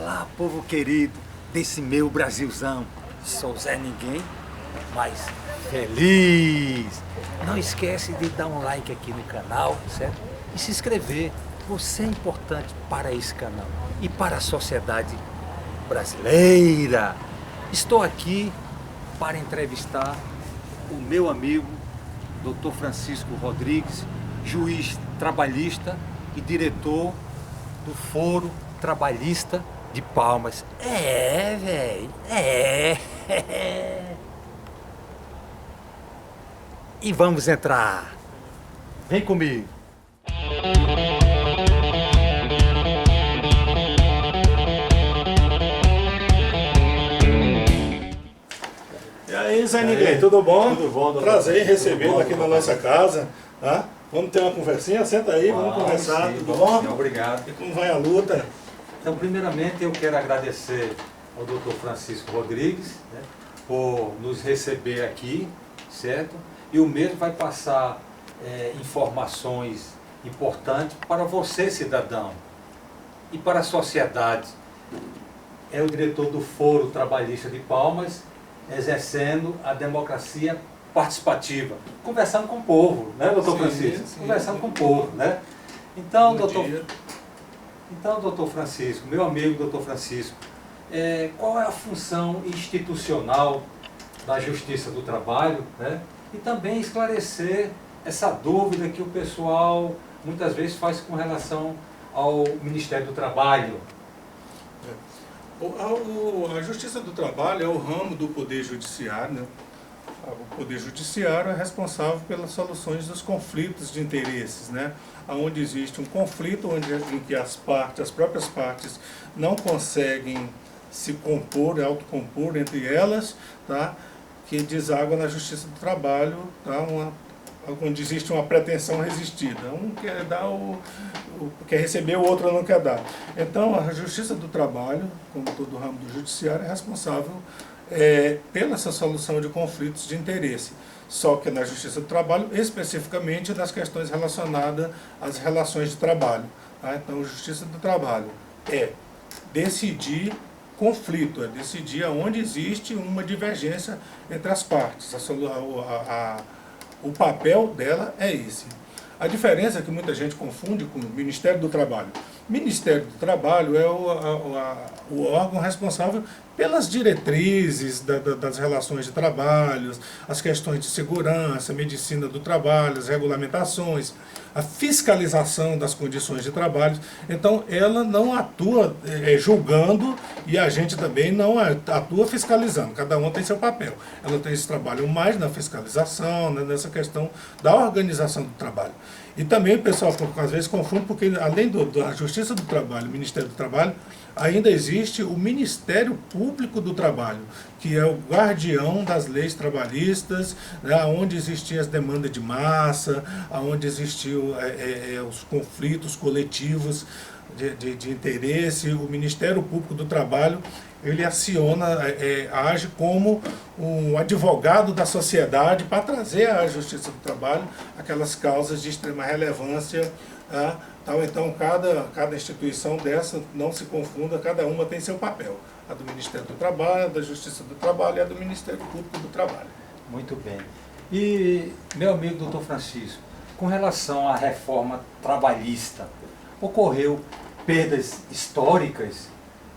Olá, povo querido desse meu Brasilzão. Sou Zé Ninguém, mas feliz. Não esquece de dar um like aqui no canal, certo? E se inscrever. Você é importante para esse canal e para a sociedade brasileira. Estou aqui para entrevistar o meu amigo, Dr. Francisco Rodrigues, juiz trabalhista e diretor do Foro Trabalhista de Palmas. Velho, E vamos entrar. Vem comigo. E aí, Zé Ninguém, tudo bom? Tudo bom, doutor? Prazer em recebê-lo aqui na nossa Francisco. casa. Tá? Vamos ter uma conversinha? Senta aí, vamos conversar, sim, tudo vamos bom? sim, obrigado. E como vai a luta? Então, primeiramente, eu quero agradecer ao Dr. Francisco Rodrigues, né, por nos receber aqui, certo? E o mesmo vai passar informações importantes para você, cidadão, e para a sociedade. É o diretor do Foro Trabalhista de Palmas, exercendo a democracia participativa, conversando com o povo, né, doutor Francisco? Sim. Conversando com o povo, né? Então, Bom doutor... dia. Então, doutor Francisco, meu amigo doutor Francisco, qual é a função institucional da Justiça do Trabalho, né? E também esclarecer essa dúvida que o pessoal muitas vezes faz com relação ao Ministério do Trabalho. A Justiça do Trabalho é o ramo do Poder Judiciário, né? O Poder Judiciário é responsável pelas soluções dos conflitos de interesses, né? Onde existe um conflito em que as próprias partes não conseguem se compor, autocompor entre elas, tá? Que deságua na Justiça do Trabalho, tá? Onde existe uma pretensão resistida. Um quer dar quer receber, o outro não quer dar. Então, a Justiça do Trabalho, como todo o ramo do Judiciário, é responsável pela essa solução de conflitos de interesse. Só que na Justiça do Trabalho, especificamente nas questões relacionadas às relações de trabalho. Tá? Então, a Justiça do Trabalho é decidir conflito, é decidir onde existe uma divergência entre as partes. O papel dela é esse. A diferença é que muita gente confunde com o Ministério do Trabalho. O Ministério do Trabalho é o órgão responsável pelas diretrizes das relações de trabalho, as questões de segurança, medicina do trabalho, as regulamentações, a fiscalização das condições de trabalho. Então, ela não atua julgando e a gente também não atua fiscalizando. Cada um tem seu papel. Ela tem esse trabalho mais na fiscalização, né, nessa questão da organização do trabalho. E também o pessoal, às vezes, confunde, porque além da Justiça do Trabalho, o Ministério do Trabalho, ainda existe o Ministério Público do Trabalho, que é o guardião das leis trabalhistas, né, onde existiam as demandas de massa, onde existiam os conflitos coletivos de interesse. O Ministério Público do Trabalho, ele age como um advogado da sociedade para trazer à Justiça do Trabalho aquelas causas de extrema relevância. Tá? Então, cada instituição dessa, não se confunda, cada uma tem seu papel. A do Ministério do Trabalho, a da Justiça do Trabalho e a do Ministério Público do Trabalho. Muito bem. E, meu amigo doutor Francisco, com relação à reforma trabalhista, ocorreu perdas históricas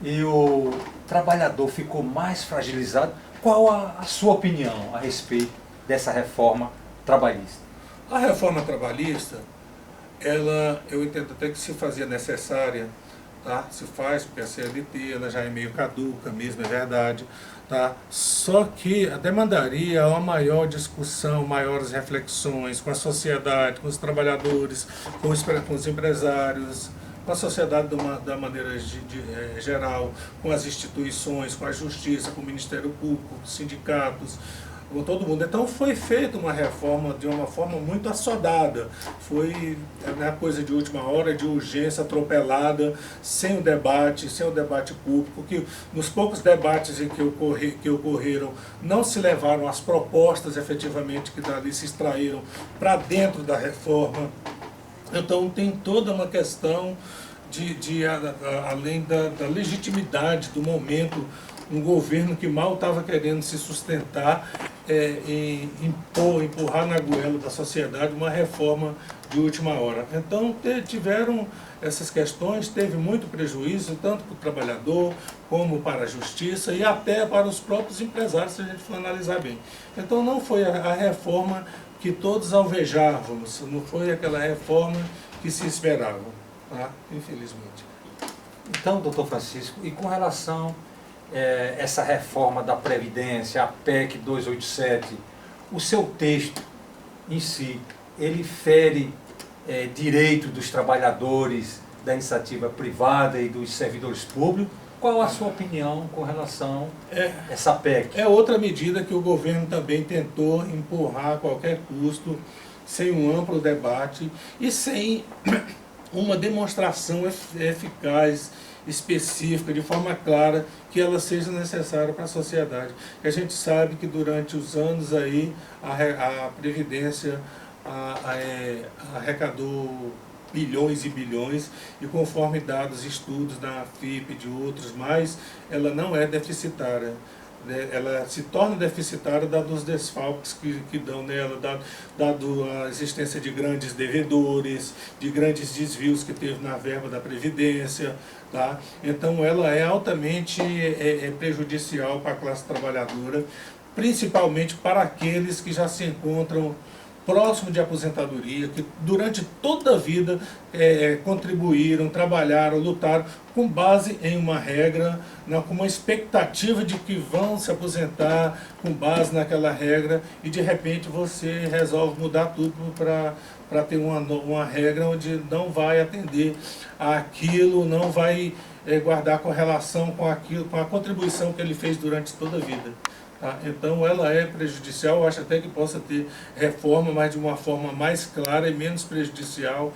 e o trabalhador ficou mais fragilizado. Qual a sua opinião a respeito dessa reforma trabalhista? A reforma trabalhista, eu entendo até que se fazia necessária, tá? Se faz, porque a CLT ela já é meio caduca mesmo, é verdade. Tá? Só que demandaria uma maior discussão, maiores reflexões com a sociedade, com os trabalhadores, com os empresários, com a sociedade da maneira geral, com as instituições, com a justiça, com o Ministério Público, com os sindicatos, com todo mundo. Então foi feita uma reforma de uma forma muito assodada, foi coisa de última hora, de urgência, atropelada, sem o debate público, que nos poucos debates que ocorreram não se levaram as propostas efetivamente que dali se extraíram para dentro da reforma. Então tem toda uma questão além da legitimidade do momento, um governo que mal estava querendo se sustentar, empurrar na goela da sociedade uma reforma de última hora. Então tiveram essas questões, teve muito prejuízo, tanto para o trabalhador, como para a justiça e até para os próprios empresários, se a gente for analisar bem. Então não foi a reforma que todos alvejávamos, não foi aquela reforma que se esperava, tá? Infelizmente. Então, doutor Francisco, e com relação a essa reforma da Previdência, a PEC 287, o seu texto em si, ele fere direito dos trabalhadores da iniciativa privada e dos servidores públicos? Qual a sua opinião com relação a essa PEC? É outra medida que o governo também tentou empurrar a qualquer custo, sem um amplo debate e sem uma demonstração eficaz, específica, de forma clara, que ela seja necessária para a sociedade. A gente sabe que durante os anos aí a Previdência arrecadou bilhões e bilhões, e conforme dados, estudos da FIP e de outros mais, ela não é deficitária. Ela se torna deficitária dado os desfalques que dão nela, dado a existência de grandes devedores, de grandes desvios que teve na verba da Previdência. Tá? Então ela é altamente prejudicial para a classe trabalhadora, principalmente para aqueles que já se encontram próximo de aposentadoria, que durante toda a vida contribuíram, trabalharam, lutaram com base em uma regra, com uma expectativa de que vão se aposentar com base naquela regra, e de repente você resolve mudar tudo para ter uma regra onde não vai atender aquilo, não vai guardar correlação com aquilo, com a contribuição que ele fez durante toda a vida. Tá? Então ela é prejudicial, eu acho até que possa ter reforma, mas de uma forma mais clara e menos prejudicial,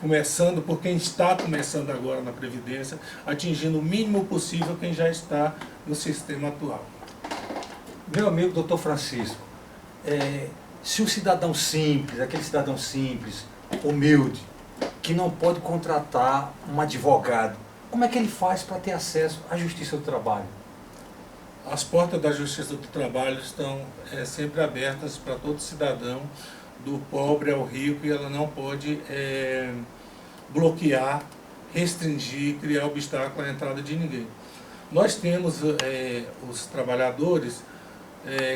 começando por quem está começando agora na Previdência, atingindo o mínimo possível quem já está no sistema atual. Meu amigo doutor Francisco, se o cidadão simples, aquele cidadão simples, humilde, que não pode contratar um advogado, como é que ele faz para ter acesso à Justiça do Trabalho? As portas da Justiça do Trabalho estão sempre abertas para todo cidadão, do pobre ao rico, e ela não pode bloquear, restringir, criar obstáculo à entrada de ninguém. Nós temos os trabalhadores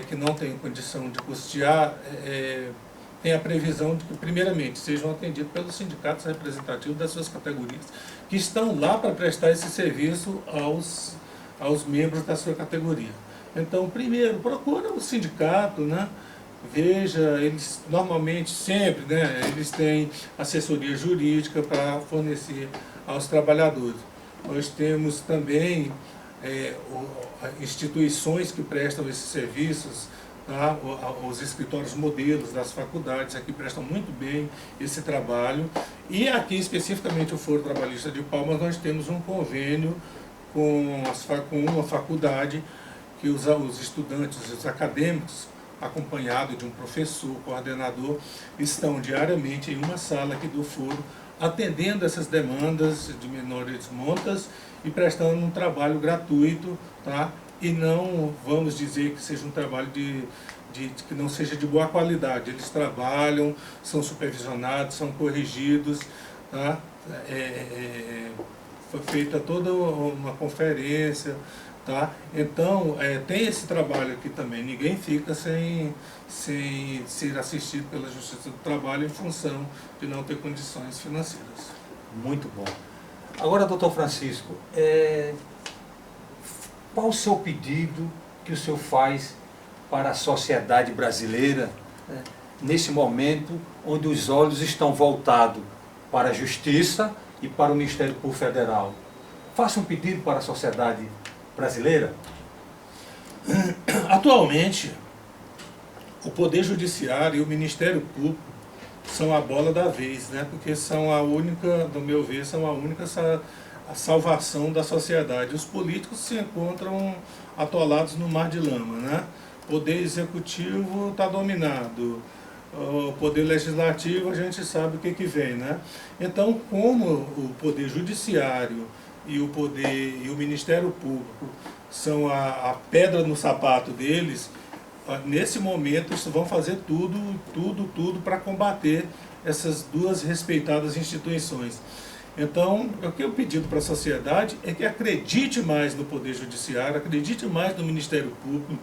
que não têm condição de custear, tem a previsão de que, primeiramente, sejam atendidos pelos sindicatos representativos das suas categorias, que estão lá para prestar esse serviço aos membros da sua categoria. Então, primeiro, procura o sindicato, né? Veja, eles normalmente, sempre, né, eles têm assessoria jurídica para fornecer aos trabalhadores. Nós temos também instituições que prestam esses serviços, tá? Os escritórios modelos das faculdades aqui prestam muito bem esse trabalho. E aqui, especificamente, o Foro Trabalhista de Palmas, nós temos um convênio com uma faculdade que os estudantes, os acadêmicos, acompanhados de um professor, coordenador, estão diariamente em uma sala aqui do Foro, atendendo essas demandas de menores montas e prestando um trabalho gratuito, tá? E não vamos dizer que seja um trabalho que não seja de boa qualidade. Eles trabalham, são supervisionados, são corrigidos, tá? Foi feita toda uma conferência, tá? Então, tem esse trabalho aqui também. Ninguém fica sem ser assistido pela Justiça do Trabalho em função de não ter condições financeiras. Muito bom. Agora, doutor Francisco, qual o seu pedido que o senhor faz para a sociedade brasileira, nesse momento onde os olhos estão voltados para a Justiça e para o Ministério Público Federal? Faça um pedido para a sociedade brasileira. Atualmente, o Poder Judiciário e o Ministério Público são a bola da vez, né? Porque são a única, no meu ver, são a única a salvação da sociedade. Os políticos se encontram atolados no mar de lama, né? O Poder Executivo está dominado, o poder legislativo, a gente sabe o que vem, né? Então, como o poder judiciário e o Ministério Público são a pedra no sapato deles, nesse momento eles vão fazer tudo para combater essas duas respeitadas instituições. Então, o que eu pedido para a sociedade é que acredite mais no Poder Judiciário, acredite mais no Ministério Público.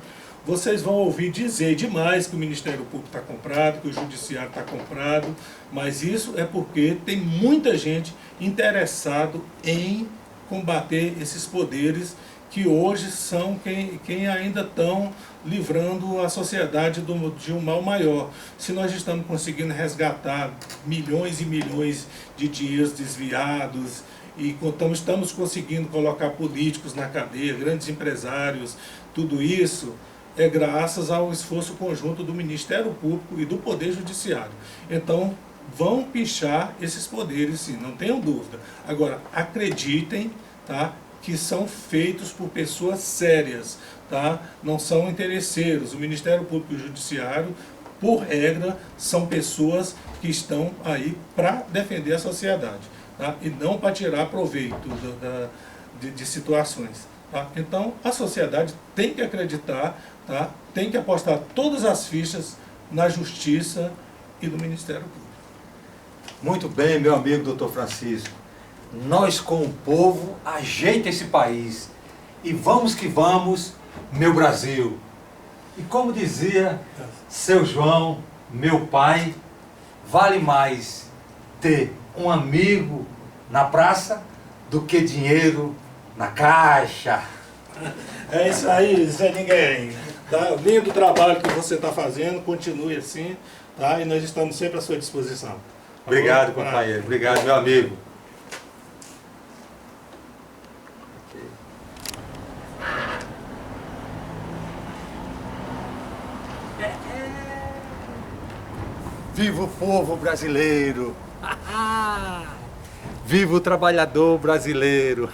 Vocês vão ouvir dizer demais que o Ministério Público está comprado, que o Judiciário está comprado, mas isso é porque tem muita gente interessado em combater esses poderes que hoje são quem ainda estão livrando a sociedade de um mal maior. Se nós estamos conseguindo resgatar milhões e milhões de dinheiros desviados e estamos conseguindo colocar políticos na cadeia, grandes empresários, tudo isso é graças ao esforço conjunto do Ministério Público e do Poder Judiciário. Então, vão pichar esses poderes, sim, não tenham dúvida. Agora, acreditem, tá, que são feitos por pessoas sérias, tá? Não são interesseiros. O Ministério Público e o Judiciário, por regra, são pessoas que estão aí para defender a sociedade, tá? E não para tirar proveito de situações. Tá? Então, a sociedade tem que acreditar, tá? Tem que apostar todas as fichas na Justiça e no Ministério Público. Muito bem, meu amigo doutor Francisco. Nós, com o povo, ajeita esse país. E vamos que vamos, meu Brasil. E como dizia seu João, meu pai, vale mais ter um amigo na praça do que dinheiro na caixa. É isso aí, Zé Ninguém. Tá? Lindo trabalho que você está fazendo, continue assim, tá? E nós estamos sempre à sua disposição. Tá? Obrigado, companheiro. Obrigado, meu amigo. Viva o povo brasileiro! Viva o trabalhador brasileiro!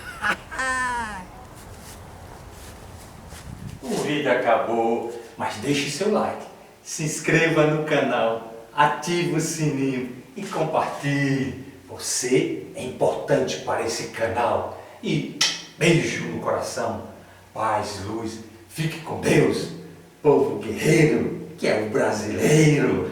O vídeo acabou, mas deixe seu like, se inscreva no canal, ative o sininho e compartilhe. Você é importante para esse canal. E beijo no coração, paz, luz, fique com Deus, povo guerreiro, que é o brasileiro.